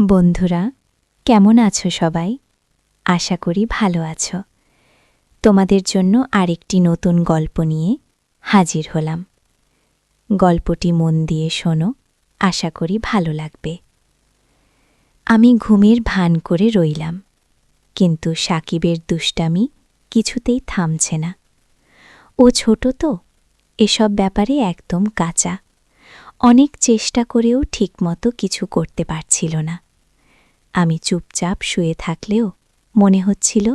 বন্ধুরা, কেমন আছো সবাই? আশা করি ভালো আছো। তোমাদের জন্য আরেকটি নতুন গল্প নিয়ে হাজির হলাম। গল্পটি মন দিয়ে শোনো, আশা করি ভালো লাগবে। আমি ঘুমের ভান করে রইলাম, কিন্তু সাকিবের দুষ্টামি কিছুতেই থামছে না। ও ছোট তো, এসব ব্যাপারে একদম কাঁচা। অনেক চেষ্টা করেও ঠিকমতো কিছু করতে পারছিল না। আমি চুপচাপ শুয়ে থাকলেও মনে হচ্ছিল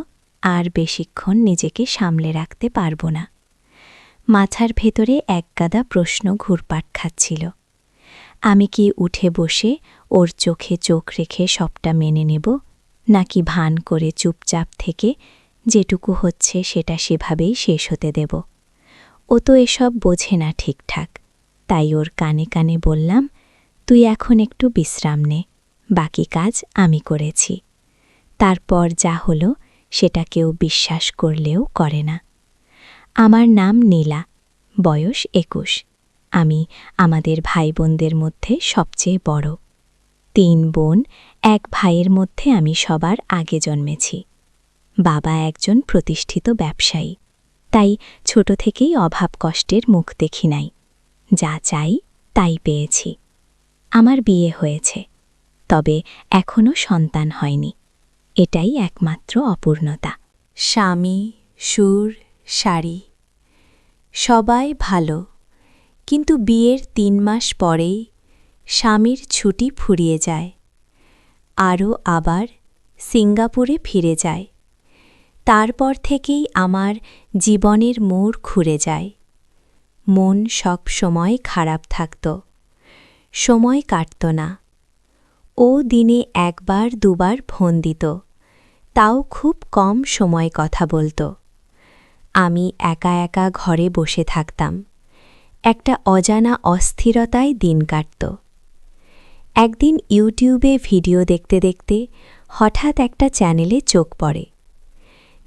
আর বেশিক্ষণ নিজেকে সামলে রাখতে পারব না। মাথার ভেতরে একগাদা প্রশ্ন ঘুরপাক খাচ্ছিল। আমি কি উঠে বসে ওর চোখে চোখ রেখে সবটা মেনে নেব, নাকি ভান করে চুপচাপ থেকে যেটুকু হচ্ছে সেটা সেভাবেই শেষ হতে দেব? ও তো এসব বোঝে না ঠিকঠাক, তাই ওর কানে কানে বললাম, তুই এখন একটু বিশ্রাম নে, বাকি কাজ আমি করেছি। তারপর যা হলো সেটা কেউ বিশ্বাস করলেও করে না। আমার নাম নীলা, বয়স ২১। আমি আমাদের ভাই বোনদের মধ্যে সবচেয়ে বড়। ৩ বোন, ১ ভাইয়ের মধ্যে আমি সবার আগে জন্মেছি। বাবা একজন প্রতিষ্ঠিত ব্যবসায়ী, তাই ছোট থেকেই অভাব কষ্টের মুখ দেখি নাই। যা চাই তাই পেয়েছি। আমার বিয়ে হয়েছে, তবে এখনও সন্তান হয়নি। এটাই একমাত্র অপূর্ণতা। স্বামী, সুর, শাড়ি সবাই ভালো, কিন্তু বিয়ের ৩ মাস পরেই স্বামীর ছুটি ফুরিয়ে যায়। আরও আবার সিঙ্গাপুরে ফিরে যায়। তারপর থেকেই আমার জীবনের মোড় ঘুরে যায়। মন সব সময় খারাপ থাকত, সময় কাটত না। ও দিনে ১-২বার ফোন দিত, তাও খুব কম সময় কথা বলত। আমি একা একা ঘরে বসে থাকতাম, একটা অজানা অস্থিরতায় দিন কাটত। একদিন ইউটিউবে ভিডিও দেখতে দেখতে হঠাৎ একটা চ্যানেলে চোখ পড়ে।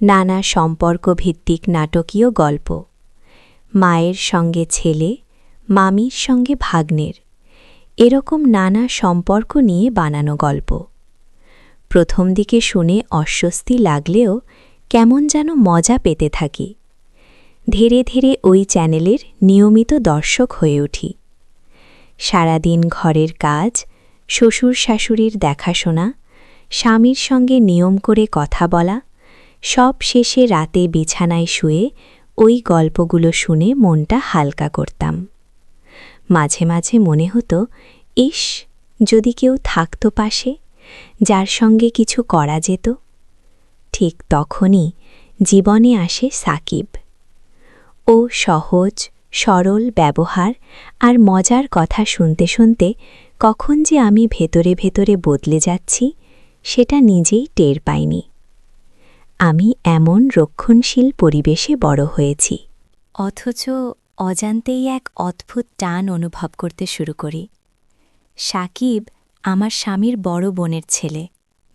নানা সম্পর্কভিত্তিক নাটকীয় গল্প, মায়ের সঙ্গে ছেলে, মামির সঙ্গে ভাগ্নের, এরকম নানা সম্পর্ক নিয়ে বানানো গল্প। প্রথম দিকে শুনে অস্বস্তি লাগলেও কেমন যেন মজা পেতে থাকি। ধীরে ধীরে ওই চ্যানেলের নিয়মিত দর্শক হয়ে উঠি। সারাদিন ঘরের কাজ, শ্বশুর শাশুড়ির দেখাশোনা, স্বামীর সঙ্গে নিয়ম করে কথা বলা, সব শেষে রাতে বিছানায় শুয়ে ওই গল্পগুলো শুনে মনটা হালকা করতাম। মাঝে মাঝে মনে হতো, ইস, যদি কেউ থাকতো পাশে, যার সঙ্গে কিছু করা যেত। ঠিক তখনই জীবনে আসে সাকিব। ও সহজ সরল ব্যবহার আর মজার কথা শুনতে শুনতে কখন যে আমি ভেতরে ভেতরে বদলে যাচ্ছি সেটা নিজেই টের পাইনি। আমি এমন রক্ষণশীল পরিবেশে বড় হয়েছি, অথচ অজান্তেই এক অদ্ভুত টান অনুভব করতে শুরু করি। সাকিব আমার স্বামীর বড় বোনের ছেলে,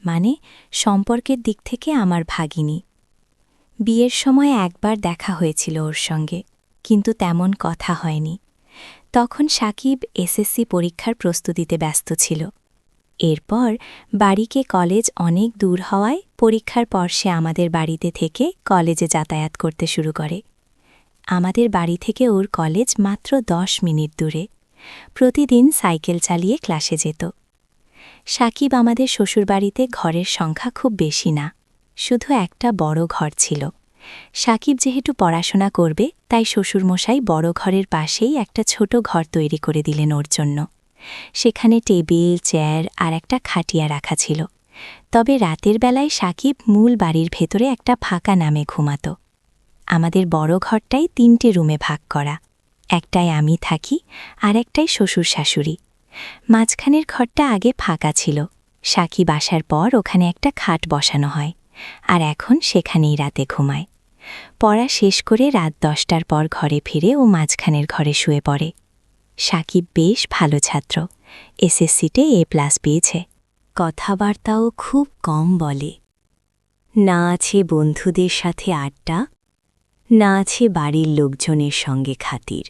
মানে সম্পর্কের দিক থেকে আমার ভাগিনী। বিয়ের সময় একবার দেখা হয়েছিল ওর সঙ্গে, কিন্তু তেমন কথা হয়নি। তখন সাকিব এসএসসি পরীক্ষার প্রস্তুতিতে ব্যস্ত ছিল। এরপর বাড়িকে কলেজ অনেক দূর হওয়ায় পরীক্ষার পর সে আমাদের বাড়িতে থেকে কলেজে যাতায়াত করতে শুরু করে। আমাদের বাড়ি থেকে ওর কলেজ মাত্র ১০ মিনিট দূরে। প্রতিদিন সাইকেল চালিয়ে ক্লাসে যেত। সাকিব আমাদের শ্বশুরবাড়িতে ঘরের সংখ্যা খুব বেশি না, শুধু একটা বড় ঘর ছিল। সাকিব যেহেতু পড়াশোনা করবে, তাই শ্বশুরমশাই বড় ঘরের পাশেই একটা ছোট ঘর তৈরি করে দিলেন ওর জন্য। সেখানে টেবিল, চেয়ার আর একটা খাটিয়া রাখা ছিল। তবে রাতের বেলায় সাকিব মূল বাড়ির ভেতরে একটা ফাঁকা নামে ঘুমাত। আমাদের বড় ঘরটাই ৩টে রুমে ভাগ করা। একটায় আমি থাকি, আর একটাই শ্বশুর শাশুড়ি। মাঝখানের ঘরটা আগে ফাঁকা ছিল। সাকিব আসার পর ওখানে একটা খাট বসানো হয়, আর এখন সেখানেই রাতে ঘুমায়। পড়া শেষ করে রাত ১০টার পর ঘরে ফিরে ও মাঝখানের ঘরে শুয়ে পড়ে। সাকিব বেশ ভালো ছাত্র, এসএসসিতে A+ পেয়েছে। কথাবার্তাও খুব কম বলে। না আছে বন্ধুদের সাথে আড্ডা, না আছে বাড়ির লোকজনের সঙ্গে খাতির।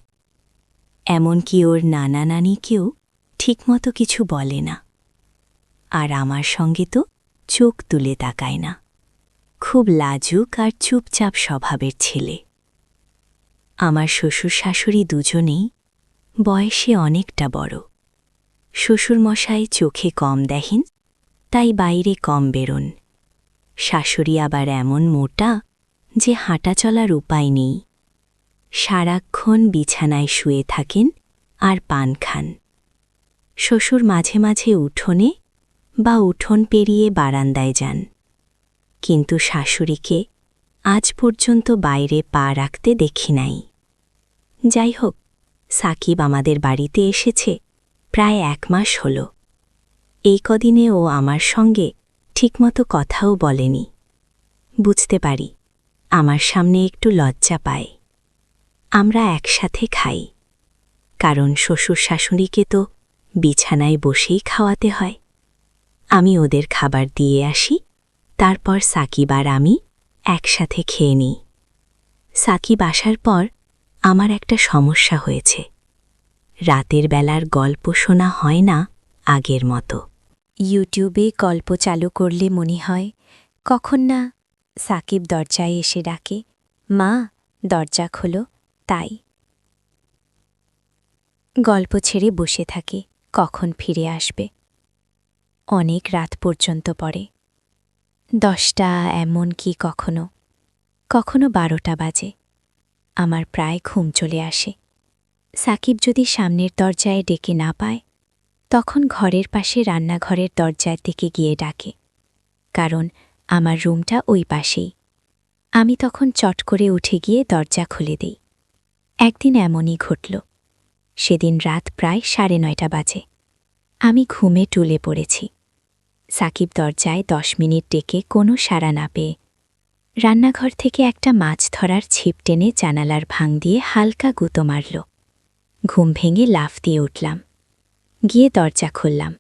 এমনকি ওর নানা নানিকেও ঠিকমতো কিছু বলে না। আর আমার সঙ্গে তো চোখ তুলে তাকায় না। খুব লাজুক আর চুপচাপ স্বভাবের ছেলে। আমার শ্বশুর শাশুড়ি দুজনেই বয়সে অনেকটা বড়। শ্বশুরমশাই চোখে কম দেখেন, তাই বাইরে কম বেরোন। শাশুড়ি আবার এমন মোটা যে হাঁটা চলার উপায় নেই। সারাক্ষণ বিছানায় শুয়ে থাকেন আর পান খান। শ্বশুর মাঝে মাঝে উঠোনে বা উঠোন পেরিয়ে বারান্দায় যান, কিন্তু শাশুড়িকে আজ পর্যন্ত বাইরে পা রাখতে দেখি নাই। যাই হোক, সাকিব আমাদের বাড়িতে এসেছে প্রায় 1 মাস হল। এই কদিনে ও আমার সঙ্গে ঠিকমতো কথাও বলেনি। বুঝতে পারি আমার সামনে একটু লজ্জা পায়। আমরা একসাথে খাই, কারণ শ্বশুর শাশুড়িকে তো বিছানায় বসেই খাওয়াতে হয়। আমি ওদের খাবার দিয়ে আসি, তারপর সাকিব আর আমি একসাথে খেয়ে নিই। সাকিব আসার পর আমার একটা সমস্যা হয়েছে। রাতের বেলার গল্প শোনা হয় না আগের মতো। ইউটিউবে গল্প চালু করলে মনে হয় কখন না সাকিব দরজায় এসে ডাকে, মা দরজা খোলো। তাই গল্প ছেড়ে বসে থাকে কখন ফিরে আসবে। অনেক রাত পর্যন্ত পড়ে, 10টা, এমন কি কখনো কখনো 12টা বাজে। আমার প্রায় ঘুম চলে আসে। সাকিব যদি সামনের দরজায় ডেকে না পায়, তখন ঘরের পাশে রান্নাঘরের দরজার দিকে গিয়ে ডাকে, কারণ আমার রুমটা ওই পাশেই। আমি তখন চট করে উঠে গিয়ে দরজা খুলে দিই। একদিন এমনই ঘটল। সেদিন রাত প্রায় 9:30 বাজে। আমি ঘুমে টুলে পড়েছি। সাকিব দরজায় 10 মিনিট ডেকে কোনো সাড়া না পেয়ে রান্নাঘর থেকে একটা মাছ ধরার ছিপ টেনে জানালার ভাঙ দিয়ে হালকা গুঁতো মারল। ঘুম ভেঙে লাফ দিয়ে উঠলাম, গিয়ে দরজা খুললাম।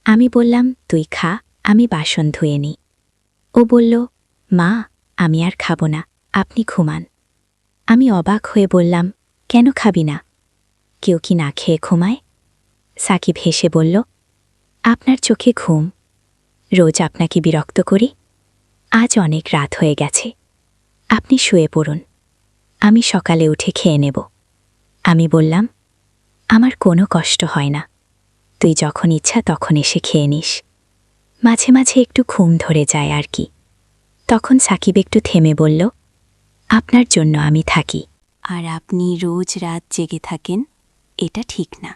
আমি বললাম, তুই খা, আমি বাসন ধুয়ে নিই। ও বলল, মা আমি আর খাব না, আপনি ঘুমান। আমি অবাক হয়ে বললাম, কেন খাবি না? কেউ কি না খেয়ে ঘুমায়? সাকিব হেসে বলল, আপনার চোখে ঘুম, রোজ আপনাকে বিরক্ত করি। আজ অনেক রাত হয়ে গেছে, আপনি শুয়ে পড়ুন, আমি সকালে উঠে খেয়ে নেব। আমি বললাম, আমার কোনো কষ্ট হয় না, তুই যখন ইচ্ছা তখন এসে খেয়ে নিস। মাঝে মাঝে একটু ঘুম ধরে যায় আর কি। তখন সাকিব একটু থেমে বলল, আপনার জন্য আমি থাকি, আর আপনি রোজ রাত জেগে থাকেন, এটা ঠিক না।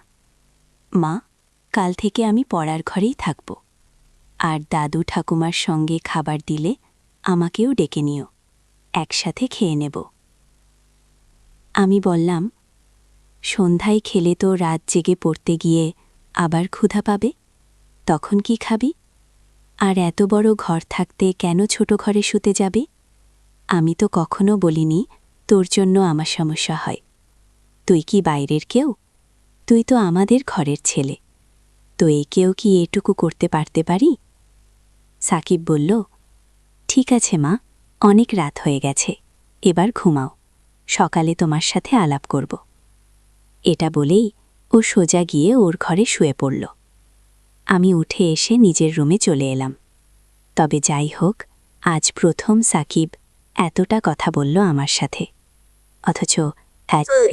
মা, কাল থেকে আমি পড়ার ঘরেই থাকব, আর দাদু ঠাকুমার সঙ্গে খাবার দিলে আমাকেও ডেকে নিও, একসাথে খেয়ে নেব। আমি বললাম, সন্ধ্যায় খেলে তো রাত জেগে পড়তে গিয়ে আবার ক্ষুধা পাবে, তখন কি খাবি? আর এত বড় ঘর থাকতে কেন ছোট ঘরে শুতে যাবে? আমি তো কখনো বলিনি তোর জন্য আমার সমস্যা হয়। তুই কি বাইরের কেউ? তুই তো আমাদের ঘরের ছেলে, তো একেও কি এটুকু করতে পারতে পারি? সাকিব বলল, ঠিক আছে মা, অনেক রাত হয়ে গেছে, এবার ঘুমাও, সকালে তোমার সাথে আলাপ করব। এটা বলেই ও সোজা গিয়ে ওর ঘরে শুয়ে পড়ল। আমি উঠে এসে নিজের রুমে চলে এলাম। তবে যাই হোক, আজ প্রথম সাকিব এতটা কথা বলল আমার সাথে, অথচ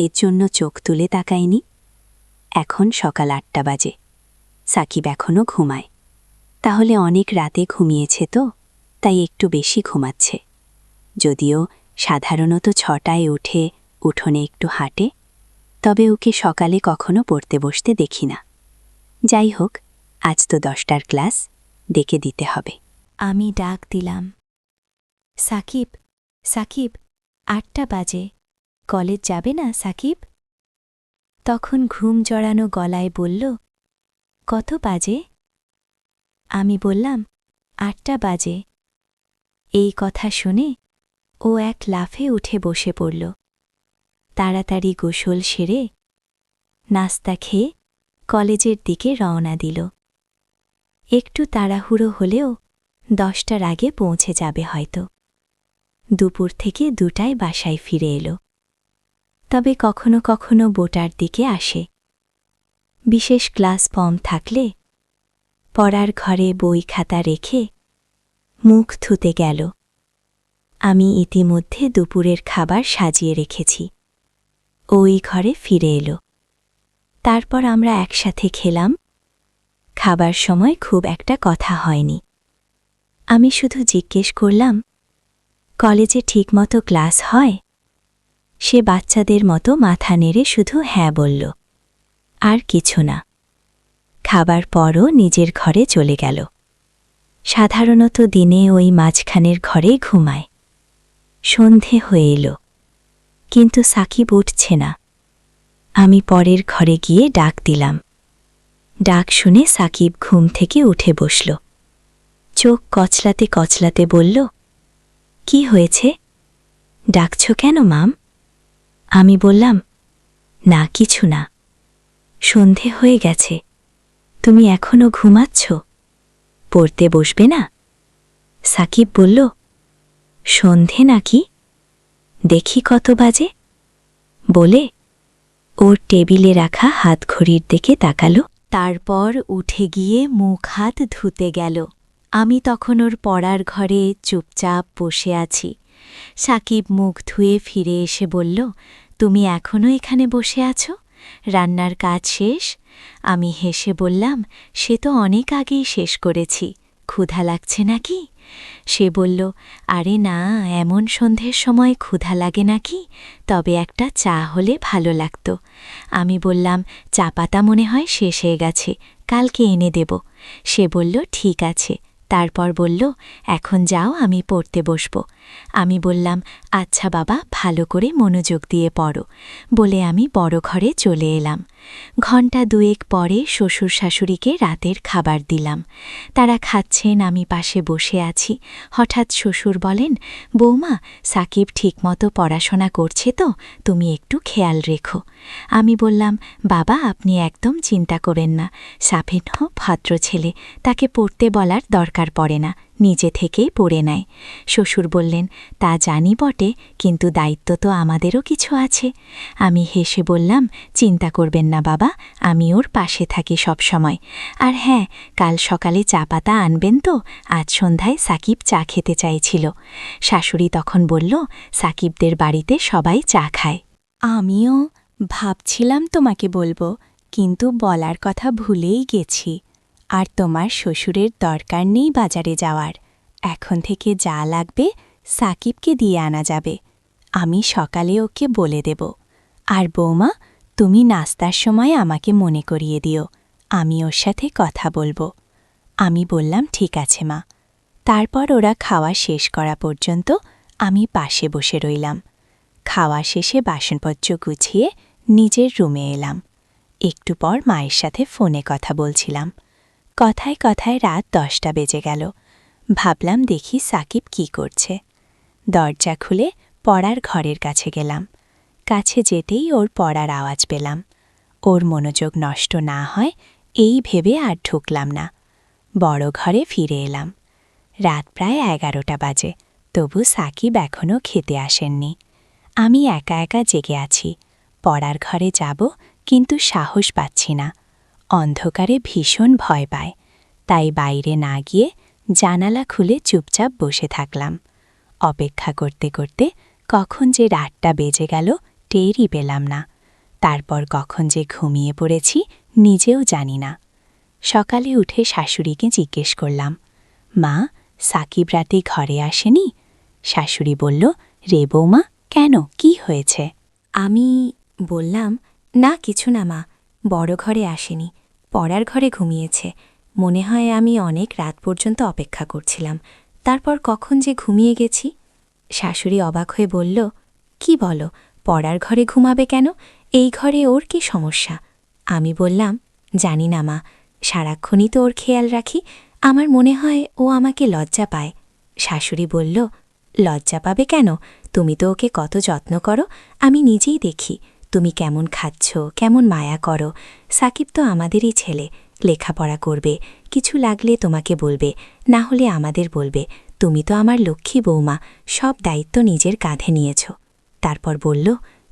এর জন্য চোখ তুলে তাকায়নি। এখন সকাল 8টা বাজে, সাকিব এখনও ঘুমায়। তাহলে অনেক রাতে ঘুমিয়েছে তো, তাই একটু বেশি ঘুমাচ্ছে। যদিও সাধারণত 6টায় উঠে উঠোনে একটু হাঁটে, তবে ওকে সকালে কখনো পড়তে বসতে দেখি না। যাই হোক, আজ তো 10টার ক্লাস, ডেকে দিতে হবে। আমি ডাক দিলাম, সাকিব, সাকিব, 8টা বাজে, কলেজ যাবে না সাকিব? তখন ঘুম জড়ানো গলায় বলল, কত বাজে? আমি বললাম, 8টা বাজে। এই কথা শুনে ও এক লাফে উঠে বসে পড়ল। তাড়াতাড়ি গোসল সেরে নাস্তা খেয়ে কলেজের দিকে রওনা দিল। একটু তাড়াহুড়ো হলেও 10টার আগে পৌঁছে যাবে হয়তো। দুপুর থেকে 2টায় বাসায় ফিরে এলো। তবে কখনো কখনো বোটার দিকে আসে। বিশেষ ক্লাস ফর্ম থাকলে পড়ার ঘরে বই খাতা রেখে মুখ ধুতে গেল। আমি ইতিমধ্যে দুপুরের খাবার সাজিয়ে রেখেছি। ওই ঘরে ফিরে এলো। তারপর আমরা একসাথে খেলাম। খাবার সময় খুব একটা কথা হয়নি। আমি শুধু জিজ্ঞেস করলাম, কলেজে ঠিকমতো ক্লাস হয়? সে বাচ্চাদের মতো মাথা নেড়ে শুধু হ্যাঁ বলল, আর কিছু না। খাবার পরও নিজের ঘরে চলে গেল। সাধারণত দিনে ওই মাঝখানের ঘরেই ঘুমায়। সন্ধে হয়ে এলো, কিন্তু সাকিব উঠছে না। আমি পরের ঘরে গিয়ে ডাক দিলাম। ডাক শুনে সাকিব ঘুম থেকে উঠে বসল। চোখ কচলাতে কচলাতে বলল, কি হয়েছে? ডাকছ কেন মাম? আমি বললাম, না কিছু না। সন্ধে হয়ে গেছে, তুমি এখনো ঘুমাচ্ছ? পড়তে বসবে না? সাকিব বলল, সন্ধে নাকি? দেখি কত বাজে। বলে ওর টেবিলে রাখা হাতঘড়ির দিকে তাকালো। তারপর উঠে গিয়ে মুখ হাত ধুতে গেল। আমি তখন ওর পড়ার ঘরে চুপচাপ বসে আছি। সাকিব মুখ ধুয়ে ফিরে এসে বলল, তুমি এখনও এখানে বসে আছো? রান্নার কাজ শেষ? আমি হেসে বললাম, সে তো অনেক আগেই শেষ করেছি। ক্ষুধা লাগছে নাকি? সে বলল, আরে না, এমন সন্ধ্যের সময় ক্ষুধা লাগে নাকি? তবে একটা চা হলে ভালো লাগত। আমি বললাম, চা পাতা মনে হয় শেষ হয়ে গেছে, কালকে এনে দেব। সে বলল, ঠিক আছে। তারপর বলল, এখন যাও, আমি পড়তে বসব। আমি বললাম, আচ্ছা বাবা, ভালো করে মনোযোগ দিয়ে পড়ো। বলে আমি বড় ঘরে চলে এলাম। ঘণ্টা দুয়েক পরে শ্বশুর শাশুড়িকে রাতের খাবার দিলাম। তারা খাচ্ছেন, আমি পাশে বসে আছি। হঠাৎ শ্বশুর বলেন, বৌমা, সাকিব ঠিকমতো পড়াশোনা করছে তো? তুমি একটু খেয়াল রেখো। আমি বললাম, বাবা, আপনি একদম চিন্তা করেন না। সাফিনহ ভদ্র ছেলে, তাকে পড়তে বলার দরকার পড়ে না, নিজে থেকেই পড়ে নেয়। শ্বশুর বললেন, তা জানি বটে, কিন্তু দায়িত্ব তো আমাদেরও কিছু আছে। আমি হেসে বললাম, চিন্তা করবেন না বাবা, আমি ওর পাশে থাকি সব সময়। আর হ্যাঁ, কাল সকালে চা পাতা আনবেন তো? আজ সন্ধ্যায় সাকিব চা খেতে চাইছিল। শাশুড়ি তখন বলল, সাকিবদের বাড়িতে সবাই চা খায়। আমিও ভাবছিলাম তোমাকে বলবো, কিন্তু বলার কথা ভুলেই গেছি। আর তোমার শ্বশুরের দরকার নেই বাজারে যাওয়ার। এখন থেকে যা লাগবে সাকিবকে দিয়ে আনা যাবে। আমি সকালে ওকে বলে দেব। আর বৌমা, তুমি নাস্তার সময় আমাকে মনে করিয়ে দিও, আমি ওর সাথে কথা বলবো। আমি বললাম, ঠিক আছে মা। তারপর ওরা খাওয়া শেষ করা পর্যন্ত আমি পাশে বসে রইলাম। খাওয়া শেষে বাসনপত্র গুছিয়ে নিজের রুমে এলাম। একটু পর মায়ের সাথে ফোনে কথা বলছিলাম। কথায় কথায় রাত 10টা বেজে গেল। ভাবলাম দেখি সাকিব কি করছে। দরজা খুলে পড়ার ঘরের কাছে গেলাম। কাছে যেতেই ওর পড়ার আওয়াজ পেলাম। ওর মনোযোগ নষ্ট না হয় এই ভেবে আর ঢুকলাম না। বড় ঘরে ফিরে এলাম। রাত প্রায় 11টা বাজে, তবু সাকিব এখনও খেতে আসেননি। আমি একা একা জেগে আছি। পড়ার ঘরে যাব, কিন্তু সাহস পাচ্ছি না। অন্ধকারে ভীষণ ভয় পায়, তাই বাইরে না গিয়ে জানালা খুলে চুপচাপ বসে থাকলাম। অপেক্ষা করতে করতে কখন যে রাতটা বেজে গেল টেরই পেলাম না। তারপর কখন যে ঘুমিয়ে পড়েছি নিজেও জানি না। সকালে উঠে শাশুড়িকে জিজ্ঞেস করলাম, মা, সাকিব রাতে ঘরে আসেনি? শাশুড়ি বলল, রে বৌমা, কেন, কি হয়েছে? আমি বললাম, না কিছু না মা, বড় ঘরে আসেনি, পড়ার ঘরে ঘুমিয়েছে। মনে হয় আমি অনেক রাত পর্যন্ত অপেক্ষা করছিলাম, তারপর কখন যে ঘুমিয়ে গেছি। শাশুড়ি অবাক হয়ে বলল, কি বলো, পড়ার ঘরে ঘুমাবে কেন? এই ঘরে ওর কি সমস্যা? আমি বললাম, জানি না মা, সারাক্ষণই তো ওর খেয়াল রাখি, আমার মনে হয় ও আমাকে লজ্জা পায়। শাশুড়ি বলল, লজ্জা পাবে কেন? তুমি তো ওকে কত যত্ন করো, আমি নিজেই দেখি। তুমি কেমন খাচ্ছ, কেমন মায়া করো। সাকিব তো আমাদেরই ছেলে, লেখাপড়া করবে, কিছু লাগলে তোমাকে বলবে, না হলে আমাদের বলবে। তুমি তো আমার লক্ষ্মী বৌমা, সব দায়িত্ব নিজের কাঁধে নিয়েছ। তারপর বলল,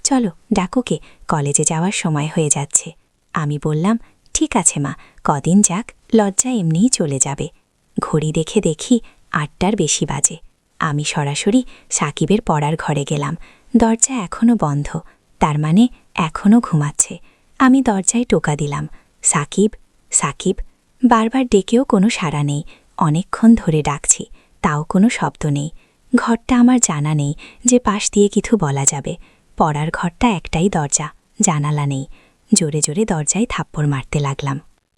চলো ডাকোকে, কলেজে যাওয়ার সময় হয়ে যাচ্ছে। আমি বললাম, ঠিক আছে মা, কদিন যাক, লজ্জা এমনিই চলে যাবে। ঘড়ি দেখে দেখি ৮টার বেশি বাজে। আমি সরাসরি সাকিবের পড়ার ঘরে গেলাম। দরজা এখনও বন্ধ, তার মানে এখনও ঘুমাচ্ছে। আমি দরজায় টোকা দিলাম, সাকিব, সাকিব। বারবার ডেকেও কোনো সাড়া নেই। অনেকক্ষণ ধরে ডাকছি, তাও কোনো শব্দ নেই। ঘরটা আমার জানা নেই যে পাশ দিয়ে কিছু বলা যাবে। পড়ার ঘরটা একটাই দরজা, জানালা নেই। জোরে জোরে দরজায় থাপ্পড় মারতে লাগলাম।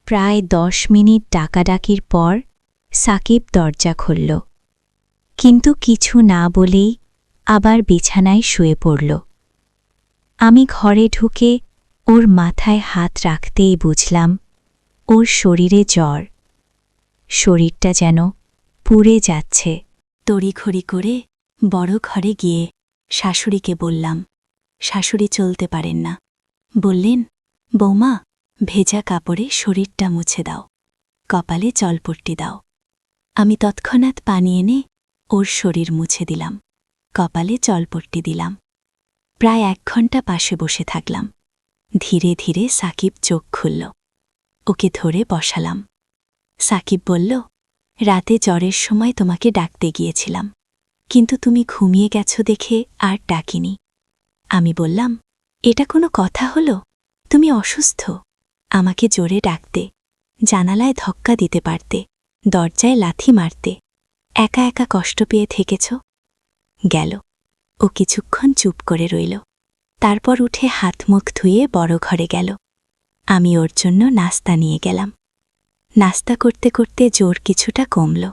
প্রায় 10 মিনিট ডাকাডাকির পর সাকিব দরজা খুলল, কিন্তু কিছু না বলেই আবার বিছানায় শুয়ে পড়ল। আমি ঘরে ঢুকে ওর মাথায় হাত রাখতেই বুঝলাম ওর শরীরে জ্বর। শরীরটা যেন পুড়ে যাচ্ছে। তড়িঘড়ি করে বড় ঘরে গিয়ে শাশুড়িকে বললাম। শাশুড়ি চলতে পারেন না। বললেন, বৌমা, ভেজা কাপড়ে শরীরটা মুছে দাও, কপালে জলপট্টি দাও। আমি তৎক্ষণাৎ পানি এনে ওর শরীর মুছে দিলাম, কপালে জলপট্টি দিলাম। প্রায় 1 ঘণ্টা পাশে বসে থাকলাম। ধীরে ধীরে সাকিব চোখ খুলল। ওকে ধরে বসালাম। সাকিব বলল, রাতে জ্বরের সময় তোমাকে ডাকতে গিয়েছিলাম, কিন্তু তুমি ঘুমিয়ে গেছো দেখে আর ডাকিনি। আমি বললাম, এটা কোনো কথা হলো? তুমি অসুস্থ, আমাকে জোরে ডাকতে, জানালায় ধক্কা দিতে পারতে, দরজায় লাথি মারতে। একা একা কষ্ট পেয়ে থেকেছ। গেল। ও কিছুক্ষণ চুপ করে রইল। তারপর উঠে হাত মুখ ধুয়ে বড় ঘরে গেল। আমি ওর জন্য নাস্তা নিয়ে গেলাম। নাস্তা করতে করতে জোর কিছুটা কমল।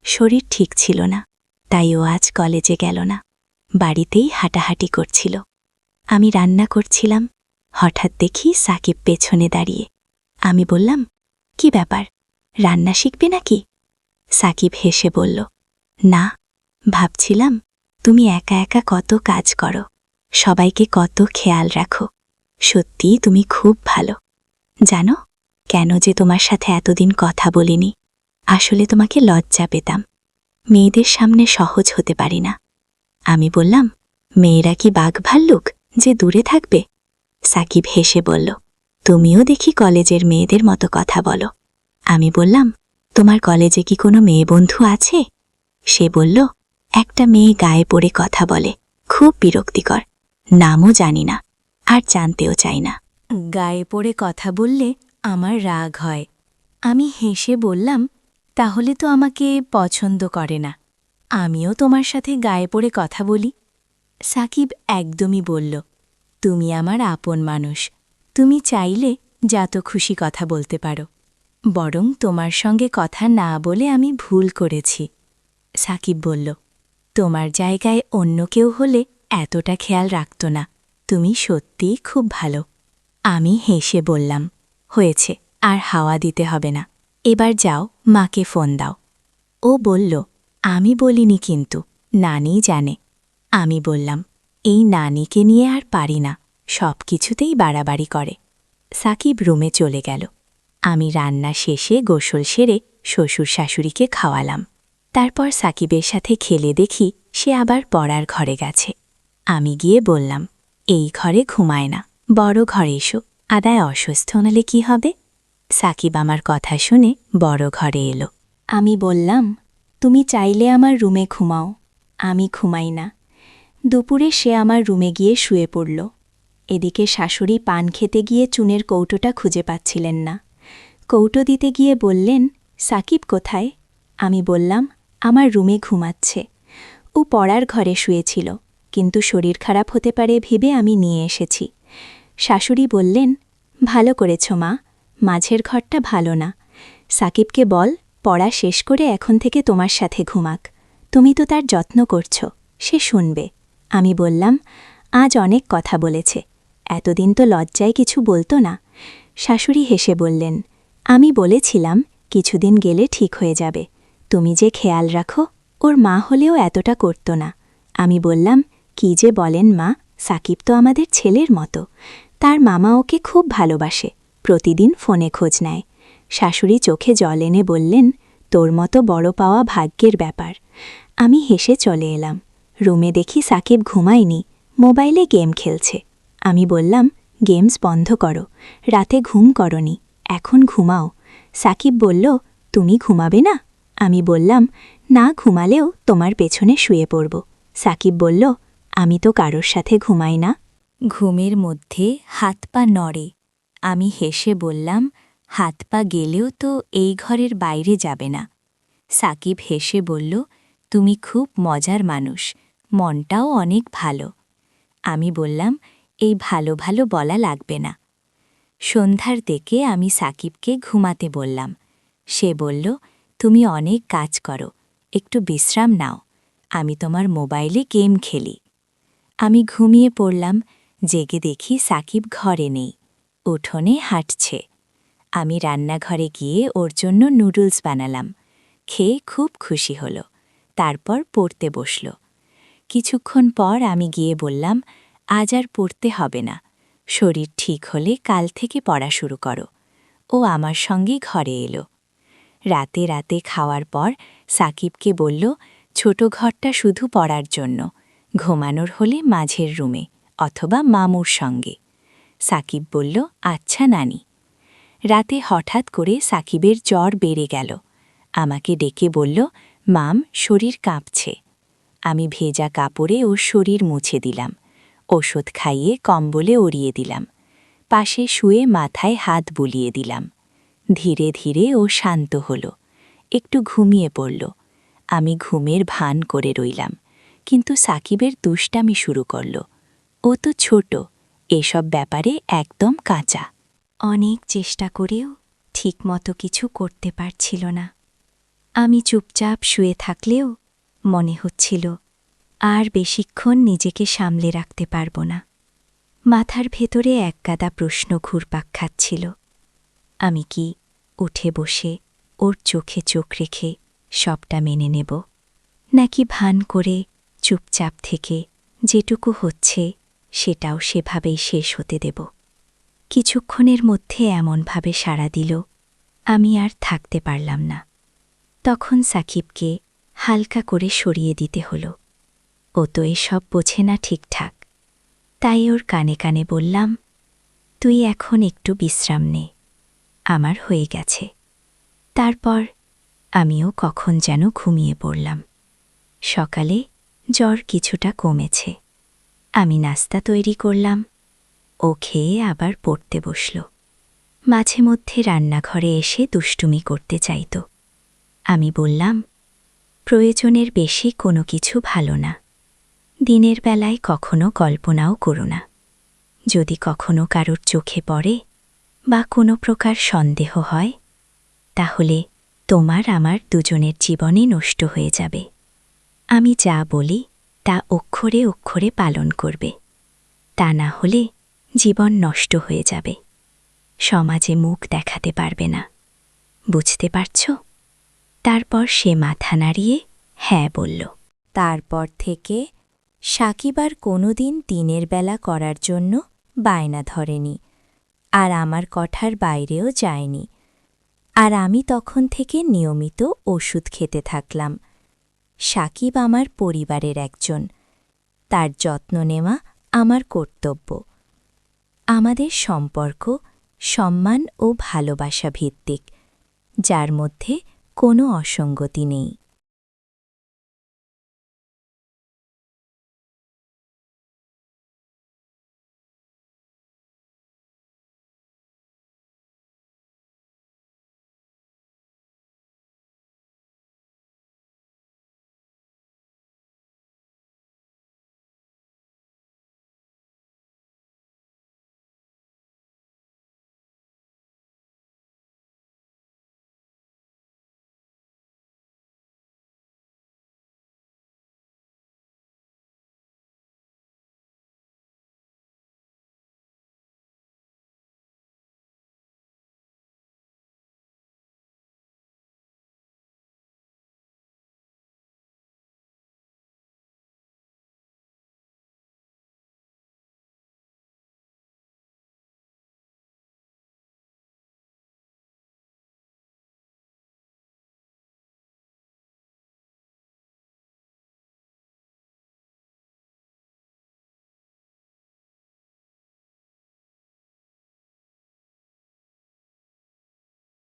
শরীর ঠিক ছিল না, তাই ও আজ কলেজে গেল না, বাড়িতেই হাঁটাহাঁটি করছিল। আমি রান্না করছিলাম, হঠাৎ দেখি সাকিব পেছনে দাঁড়িয়ে। আমি বললাম, কি ব্যাপার, রান্না শিখবে নাকি? সাকিব হেসে বলল, না, ভাবছিলাম তুমি একা একা কত কাজ করো, সবাইকে কত খেয়াল রাখো। সত্যিই তুমি খুব ভালো। জানো কেন যে তোমার সাথে এতদিন কথা বলিনি? আসলে তোমাকে লজ্জা পেতাম, মেয়েদের সামনে সহজ হতে পারি না। আমি বললাম, মেয়েরা কি বাঘ ভাল্লুক যে দূরে থাকবে? সাকিব হেসে বলল, তুমিও দেখি কলেজের মেয়েদের মতো কথা বলো। আমি বললাম, তোমার কলেজে কি কোনো মেয়ে বন্ধু আছে? সে বলল, একটা মেয়ে গায়ে পড়ে কথা বলে, খুব বিরক্তিকর, নামও জানি না, আর জানতেও চাই না। গায়ে পড়ে কথা বললে আমার রাগ হয়। আমি হেসে বললাম, তাহলে তো আমাকে পছন্দ করে না। আমিও তোমার সাথে গায়ে পড়ে কথা বলি? সাকিব একদমই বলল, তুমি আমার আপন মানুষ, তুমি চাইলে যত খুশি কথা বলতে পারো। বরং তোমার সঙ্গে কথা না বলে আমি ভুল করেছি। সাকিব বলল, তোমার জায়গায় অন্য কেউ হলে এতটা খেয়াল রাখত না। তুমি সত্যিই খুব ভালো। আমি হেসে বললাম, হয়েছে, আর হাওয়া দিতে হবে না, এবার যাও, মাকে ফোন দাও। ও বলল, আমি বলিনি, কিন্তু নানি জানে। আমি বললাম, এই নানিকে নিয়ে আর পারি না, সব কিছুতেই বাড়াবাড়ি করে। সাকিব রুমে চলে গেল। আমি রান্না শেষে গোসল সেরে শ্বশুর শাশুড়িকে খাওয়ালাম। তারপর সাকিবের সাথে খেলে দেখি সে আবার পড়ার ঘরে গেছে। আমি গিয়ে বললাম, এই ঘরে ঘুমায় না, বড় ঘরে এসো, আদায় অসুস্থ হলে কি হবে? সাকিব আমার কথা শুনে বড় ঘরে এলো। আমি বললাম, তুমি চাইলে আমার রুমে ঘুমাও, আমি ঘুমাই না। দুপুরে সে আমার রুমে গিয়ে শুয়ে পড়ল। এদিকে শাশুড়ি পান খেতে গিয়ে চুনের কৌটোটা খুঁজে পাচ্ছিলেন না। কৌটো দিতে গিয়ে বললেন, সাকিব কোথায়? আমি বললাম, আমার রুমে ঘুমাচ্ছে। ও পড়ার ঘরে শুয়েছিল, কিন্তু শরীর খারাপ হতে পারে ভেবে আমি নিয়ে এসেছি। শাশুড়ি বললেন, ভালো করেছ মা, মাঝের ঘরটা ভালো না। সাকিবকে বল পড়া শেষ করে এখন থেকে তোমার সাথে ঘুমাক, তুমি তো তার যত্ন করছ, সে শুনবে। আমি বললাম, আজ অনেক কথা বলেছে, এতদিন তো লজ্জায় কিছু বলতো না। শাশুড়ি হেসে বললেন, আমি বলেছিলাম কিছুদিন গেলে ঠিক হয়ে যাবে, তুমি যে খেয়াল রাখো, ওর মা হলেও এতটা করত না। আমি বললাম, কি যে বলেন মা, সাকিব তো আমাদের ছেলের মতো, তার মামা ওকে খুব ভালোবাসে, প্রতিদিন ফোনে খোঁজ নেয়। শাশুড়ি চোখে জল এনে বললেন, তোর মতো বড় পাওয়া ভাগ্যের ব্যাপার। আমি হেসে চলে এলাম। রুমে দেখি সাকিব ঘুমায়নি, মোবাইলে গেম খেলছে। আমি বললাম, গেমস বন্ধ করো, রাতে ঘুম করনি, এখন ঘুমাও। সাকিব বলল, তুমি ঘুমাবে না? আমি বললাম, না ঘুমালেও তোমার পেছনে শুয়ে পড়ব। সাকিব বলল, আমি তো কারোর সাথে ঘুমাই না। ঘুমের মধ্যে হাত পা নড়ে। আমি হেসে বললাম, হাত পা গেলেও তো এই ঘরের বাইরে যাবে না। সাকিব হেসে বলল, তুমি খুব মজার মানুষ, মনটাও অনেক ভালো। আমি বললাম, এই ভালো ভালো বলা লাগবে না। সন্ধ্যার দিকে আমি সাকিবকে ঘুমাতে বললাম। সে বলল, তুমি অনেক কাজ করো, একটু বিশ্রাম নাও, আমি তোমার মোবাইলে গেম খেলি। আমি ঘুমিয়ে পড়লাম। জেগে দেখি সাকিব ঘরে নেই, উঠোনে হাঁটছে। আমি রান্নাঘরে গিয়ে ওর জন্য নুডলস বানালাম। খেয়ে খুব খুশি হল। তারপর পড়তে বসল। কিছুক্ষণ পর আমি গিয়ে বললাম, আজ আর পড়তে হবে না, শরীর ঠিক হলে কাল থেকে পড়া শুরু করো। ও আমার সঙ্গে ঘরে এলো। রাতে রাতে খাওয়ার পর সাকিবকে বলল, ছোট ঘরটা শুধু পড়ার জন্য, ঘুমানোর হলে মাঝের রুমে অথবা মামুর সঙ্গে। সাকিব বলল, আচ্ছা নানি। রাতে হঠাৎ করে সাকিবের জ্বর বেড়ে গেল। আমাকে ডেকে বলল, মাম, শরীর কাঁপছে। আমি ভেজা কাপড়ে ওর শরীর মুছে দিলাম, ওষুধ খাইয়ে কম্বলে ওড়িয়ে দিলাম, পাশে শুয়ে মাথায় হাত বুলিয়ে দিলাম। ধীরে ধীরে ও শান্ত হল, একটু ঘুমিয়ে পড়ল। আমি ঘুমের ভান করে রইলাম, কিন্তু সাকিবের দুষ্টামি শুরু করল। ও তো ছোট, এসব ব্যাপারে একদম কাঁচা। অনেক চেষ্টা করেও ঠিকমতো কিছু করতে পারছিল না। আমি চুপচাপ শুয়ে থাকলেও মনে হচ্ছিল আর বেশিক্ষণ নিজেকে সামলে রাখতে পারব না। মাথার ভেতরে একগাদা প্রশ্ন ঘুরপাক খাচ্ছিল। আমি কি উঠে বসে ওর চোখে চোখ রেখে সবটা মেনে নেব, নাকি ভান করে চুপচাপ থেকে যেটুকু হচ্ছে সেটাও সেভাবেই শেষ হতে দেব? কিছুক্ষণের মধ্যে এমনভাবে সাড়া দিল, আমি আর থাকতে পারলাম না। তখন সাকিবকে হালকা করে সরিয়ে দিতে হলো। ও তো এসব বোঝে না ঠিকঠাক। তাই ওর কানে কানে বললাম, তুই এখন একটু বিশ্রাম নে, আমার হয়ে গেছে। তারপর আমিও কখন যেন ঘুমিয়ে পড়লাম। সকালে জ্বর কিছুটা কমেছে। আমি নাস্তা তৈরি করলাম। ও খেয়ে আবার পড়তে বসল। মাঝে মধ্যে রান্নাঘরে এসে দুষ্টুমি করতে চাইত। আমি বললাম, প্রয়োজনের বেশি কোনো কিছু ভালো না। দিনের বেলায় কখনো কল্পনাও করো না। যদি কখনো কারোর চোখে পড়ে বা কোনো প্রকার সন্দেহ হয়, তাহলে তোমার আমার দুজনের জীবনই নষ্ট হয়ে যাবে। আমি যা বলি তা অক্ষরে অক্ষরে পালন করবে, তা না হলে জীবন নষ্ট হয়ে যাবে, সমাজে মুখ দেখাতে পারবে না। বুঝতে পারছ? তারপর সে মাথা নাড়িয়ে হ্যাঁ বলল। তারপর থেকে সাকিব আর কোনোদিন দিনের বেলা করার জন্য বায়না ধরেনি, আর আমার কথার বাইরেও যায়নি। আর আমি তখন থেকে নিয়মিত ওষুধ খেতে থাকলাম। সাকিব আমার পরিবারের একজন, তার যত্ন নেওয়া আমার কর্তব্য। আমাদের সম্পর্ক সম্মান ও ভালোবাসা ভিত্তিক, যার মধ্যে কোনো অসঙ্গতি নেই।